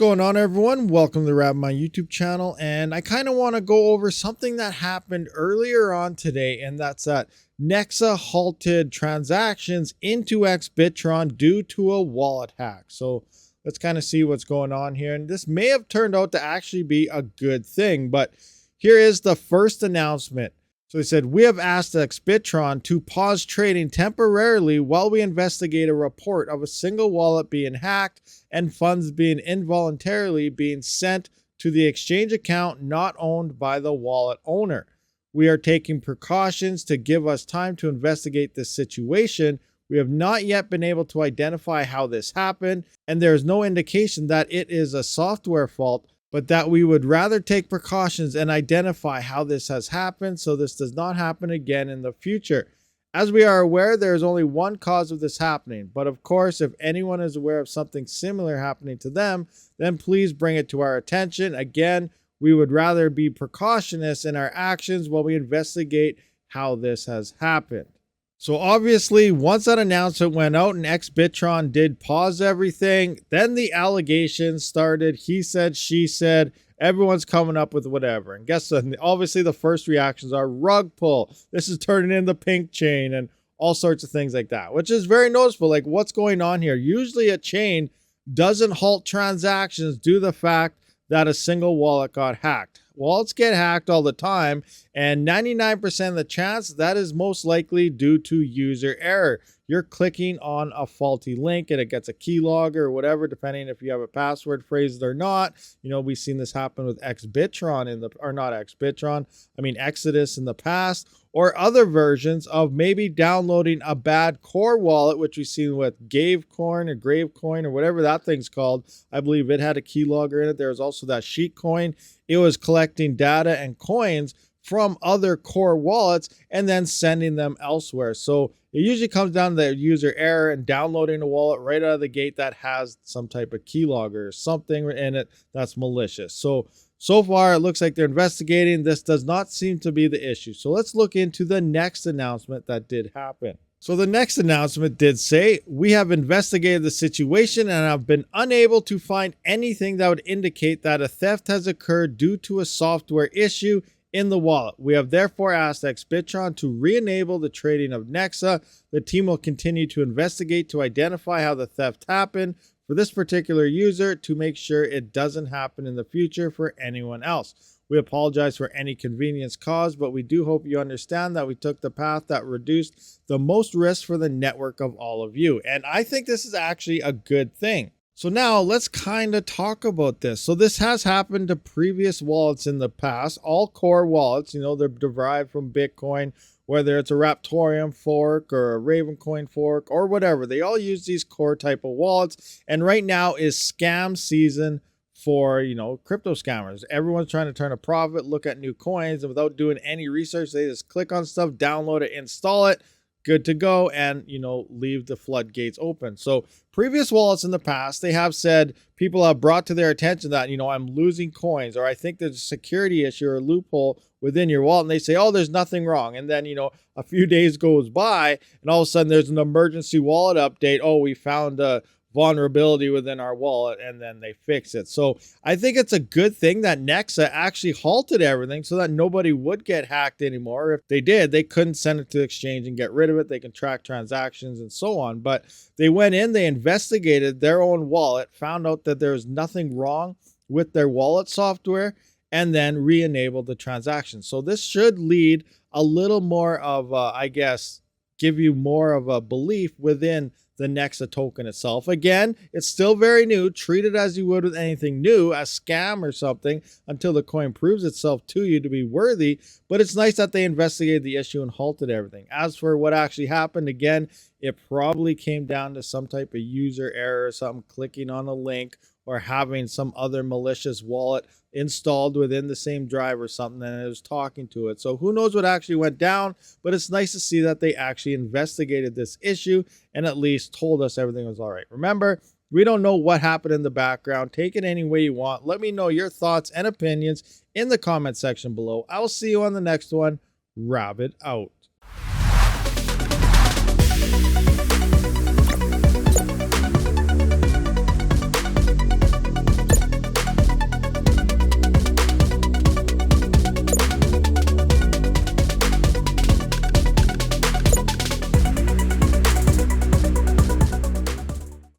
going on, everyone? Welcome to the RabidMining YouTube channel, and I kind of want to go over something that happened earlier on today, and that's that NEXA halted transactions into Xbitron due to a wallet hack. So let's kind of see what's going on here, and this may have turned out to actually be a good thing, but here is the first announcement. So they said, we have asked Xbitron to pause trading temporarily while we investigate a report of a single wallet being hacked and funds being involuntarily being sent to the exchange account not owned by the wallet owner. We are taking precautions to give us time to investigate this situation. We have not yet been able to identify how this happened, and there is no indication that it is a software fault, but that we would rather take precautions and identify how this has happened so this does not happen again in the future. As we are aware, there is only one cause of this happening, but of course, if anyone is aware of something similar happening to them, then please bring it to our attention. Again, we would rather be precautious in our actions while we investigate how this has happened. So obviously, once that announcement went out and Xbitron did pause everything, then the allegations started. He said, she said, everyone's coming up with whatever. And guess what? Obviously, the first reactions are rug pull. This is turning into pink chain and all sorts of things like that, which is very noticeable. Like, what's going on here? Usually a chain doesn't halt transactions due to the fact that a single wallet got hacked. Wallets get hacked all the time, and 99% of the chance that is most likely due to user error. You're clicking on a faulty link and it gets a keylogger or whatever, depending if you have a password phrased or not. You know, we've seen this happen with Xbitron Exodus in the past, or other versions of maybe downloading a bad core wallet, which we've seen with Gavecoin or Gravecoin or whatever that thing's called. I believe it had a keylogger in it. There was also that Sheetcoin. It was collecting data and coins from other core wallets and then sending them elsewhere. So it usually comes down to the user error and downloading a wallet right out of the gate that has some type of keylogger or something in it that's malicious. So far, it looks like they're investigating. This does not seem to be the issue. So let's look into the next announcement that did happen. So the next announcement did say, we have investigated the situation and have been unable to find anything that would indicate that a theft has occurred due to a software issue in the wallet. We have therefore asked Xbitron to re-enable the trading of NEXA. The team will continue to investigate to identify how the theft happened for this particular user to make sure it doesn't happen in the future for anyone else. We apologize for any inconvenience caused, but we do hope you understand that we took the path that reduced the most risk for the network of all of you. And I think this is actually a good thing. So now let's kind of talk about this. So this has happened to previous wallets in the past. All core wallets, you know, they're derived from Bitcoin, whether it's a Raptorium fork or a Ravencoin fork or whatever. They all use these core type of wallets. And right now is scam season for, you know, crypto scammers. Everyone's trying to turn a profit, look at new coins, and without doing any research, they just click on stuff, download it, install it, good to go, and, you know, leave the floodgates open. So previous wallets in the past, they have said, people have brought to their attention that, you know, I'm losing coins, or I think there's a security issue or a loophole within your wallet, and they say, oh, there's nothing wrong. And then, you know, a few days goes by and all of a sudden there's an emergency wallet update. Oh, we found a vulnerability within our wallet, and then they fix it. So I think it's a good thing that NEXA actually halted everything so that nobody would get hacked anymore. If they did, they couldn't send it to the exchange and get rid of it. They can track transactions and so on. But they went in, they investigated their own wallet, found out that there was nothing wrong with their wallet software, and then re-enabled the transaction. So this should lead a little more of, I guess, give you more of a belief within the NEXA token itself. Again, it's still very new. Treat it as you would with anything new, a scam or something, until the coin proves itself to you to be worthy. But it's nice that they investigated the issue and halted everything. As for what actually happened, again, it probably came down to some type of user error or something, clicking on a link or having some other malicious wallet installed within the same drive or something, and it was talking to it. So who knows what actually went down, but it's nice to see that they actually investigated this issue and at least told us everything was all right. Remember, we don't know what happened in the background. Take it any way you want. Let me know your thoughts and opinions in the comment section below. I'll see you on the next one. Rabid out.